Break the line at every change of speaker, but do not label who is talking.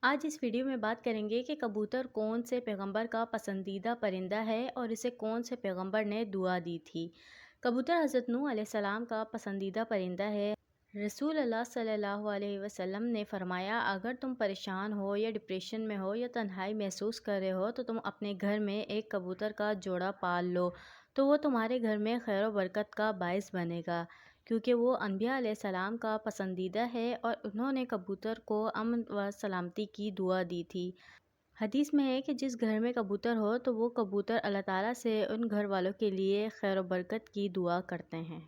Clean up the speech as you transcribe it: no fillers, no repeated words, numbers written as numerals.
آج اس ویڈیو میں بات کریں گے کہ کبوتر کون سے پیغمبر کا پسندیدہ پرندہ ہے اور اسے کون سے پیغمبر نے دعا دی تھی۔ کبوتر حضرت نوح علیہ السلام کا پسندیدہ پرندہ ہے۔ رسول اللہ صلی اللہ علیہ وسلم نے فرمایا، اگر تم پریشان ہو یا ڈپریشن میں ہو یا تنہائی محسوس کر رہے ہو تو تم اپنے گھر میں ایک کبوتر کا جوڑا پال لو تو وہ تمہارے گھر میں خیر و برکت کا باعث بنے گا، کیونکہ وہ انبیاء علیہ السلام کا پسندیدہ ہے اور انہوں نے کبوتر کو امن و سلامتی کی دعا دی تھی۔ حدیث میں ہے کہ جس گھر میں کبوتر ہو تو وہ کبوتر اللہ تعالیٰ سے ان گھر والوں کے لیے خیر و برکت کی دعا کرتے ہیں۔